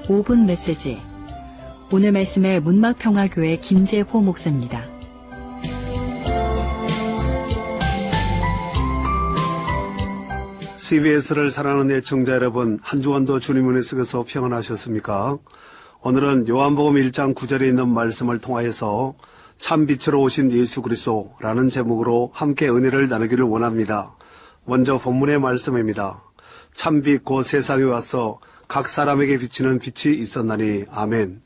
5분 메시지. 오늘 말씀의 문막평화교회 김재호 목사입니다. CBS를 사랑하는 애청자 여러분, 한 주간도 주님 은혜 속에서 평안하셨습니까? 오늘은 요한복음 1장 9절에 있는 말씀을 통하여서 참 빛으로 오신 예수 그리스도라는 제목으로 함께 은혜를 나누기를 원합니다. 먼저 본문의 말씀입니다. 참빛 곧 세상에 와서 각 사람에게 비치는 빛이 있었나니 아멘.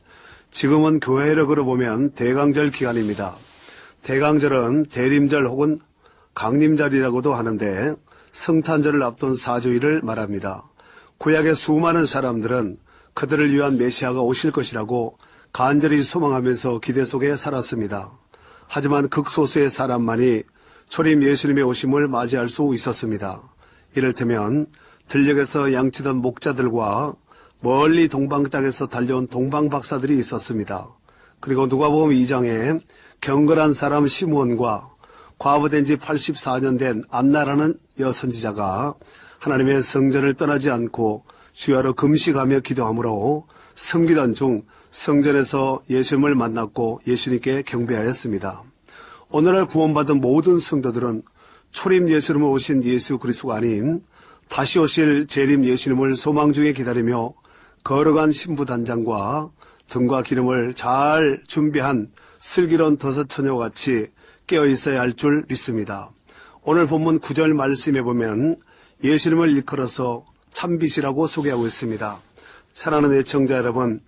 지금은 교회력으로 보면 대강절 기간입니다. 대강절은 대림절 혹은 강림절이라고도 하는데 성탄절을 앞둔 사주일을 말합니다. 구약의 수많은 사람들은 그들을 위한 메시아가 오실 것이라고 간절히 소망하면서 기대 속에 살았습니다. 하지만 극소수의 사람만이 초림 예수님의 오심을 맞이할 수 있었습니다. 이를테면 들녘에서 양치던 목자들과 멀리 동방 땅에서 달려온 동방 박사들이 있었습니다. 그리고 누가복음 2장에 경건한 사람 시므온과 과부된 지 84년 된 안나라는 여선지자가 하나님의 성전을 떠나지 않고 주야로 금식하며 기도하므로 섬기던 중 성전에서 예수님을 만났고 예수님께 경배하였습니다. 오늘날 구원받은 모든 성도들은 초림 예수님을 오신 예수 그리스도가 아닌 다시 오실 재림 예수님을 소망 중에 기다리며 거룩한 신부단장과 등과 기름을 잘 준비한 슬기로운 더서처녀와 같이 깨어 있어야 할 줄 믿습니다. 오늘 본문 9절 말씀에 보면 예수님을 일컬어서 참빛이라고 소개하고 있습니다. 사랑하는 애청자 여러분,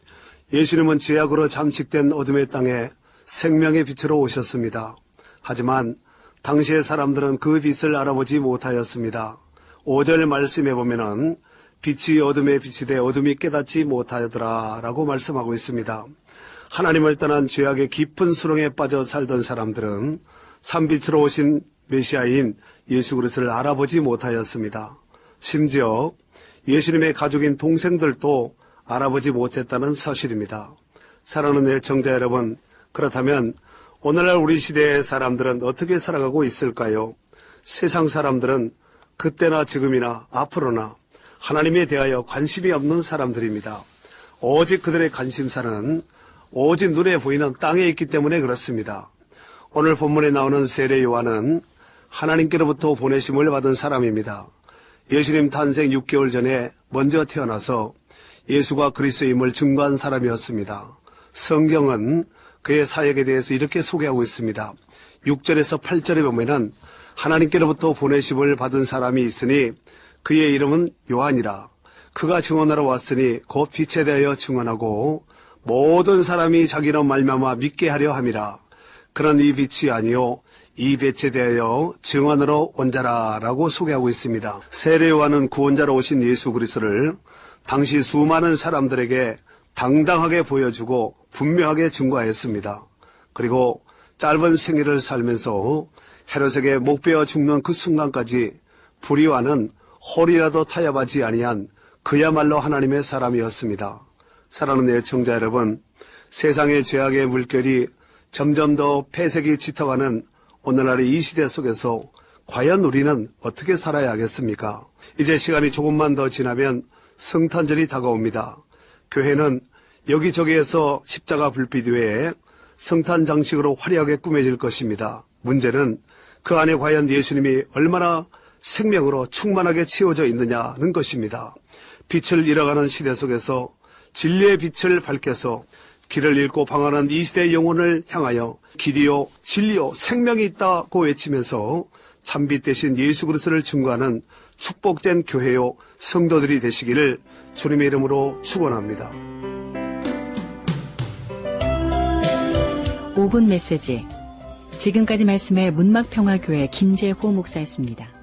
예수님은 죄악으로 잠식된 어둠의 땅에 생명의 빛으로 오셨습니다. 하지만 당시의 사람들은 그 빛을 알아보지 못하였습니다. 5절 말씀에 보면은 빛이 어둠에 비치되 어둠이 깨닫지 못하더라 라고 말씀하고 있습니다. 하나님을 떠난 죄악의 깊은 수렁에 빠져 살던 사람들은 참빛으로 오신 메시아인 예수 그리스도를 알아보지 못하였습니다. 심지어 예수님의 가족인 동생들도 알아보지 못했다는 사실입니다. 사랑하는 애청자 여러분, 그렇다면 오늘날 우리 시대의 사람들은 어떻게 살아가고 있을까요? 세상 사람들은 그때나 지금이나 앞으로나 하나님에 대하여 관심이 없는 사람들입니다. 오직 그들의 관심사는 오직 눈에 보이는 땅에 있기 때문에 그렇습니다. 오늘 본문에 나오는 세례 요한은 하나님께로부터 보내심을 받은 사람입니다. 예수님 탄생 6개월 전에 먼저 태어나서 예수가 그리스도임을 증거한 사람이었습니다. 성경은 그의 사역에 대해서 이렇게 소개하고 있습니다. 6절에서 8절에 보면은 하나님께로부터 보내심을 받은 사람이 있으니 그의 이름은 요한이라. 그가 증언하러 왔으니 곧 빛에 대하여 증언하고 모든 사람이 자기로 말미암아 믿게 하려 함이라. 그런 이 빛이 아니요 이 빛에 대하여 증언으로 온 자라라고 소개하고 있습니다. 세례 요한은 구원자로 오신 예수 그리스도를 당시 수많은 사람들에게 당당하게 보여주고 분명하게 증거하였습니다. 그리고 짧은 생애를 살면서 헤롯에게 목베어 죽는 그 순간까지 불의와는 홀이라도 타협하지 아니한 그야말로 하나님의 사람이었습니다. 사랑하는 애청자 여러분, 세상의 죄악의 물결이 점점 더 폐색이 짙어가는 오늘날의 이 시대 속에서 과연 우리는 어떻게 살아야 하겠습니까? 이제 시간이 조금만 더 지나면 성탄절이 다가옵니다. 교회는 여기저기에서 십자가 불빛 외에 성탄 장식으로 화려하게 꾸며질 것입니다. 문제는 그 안에 과연 예수님이 얼마나 생명으로 충만하게 채워져 있느냐는 것입니다. 빛을 잃어가는 시대 속에서 진리의 빛을 밝혀서 길을 잃고 방황하는 이 시대의 영혼을 향하여 길이요 진리요 생명이 있다고 외치면서 참빛 대신 예수 그리스도를 증거하는 축복된 교회요 성도들이 되시기를 주님의 이름으로 축원합니다. 5분 메시지. 지금까지 말씀의 문막평화교회 김재호 목사였습니다.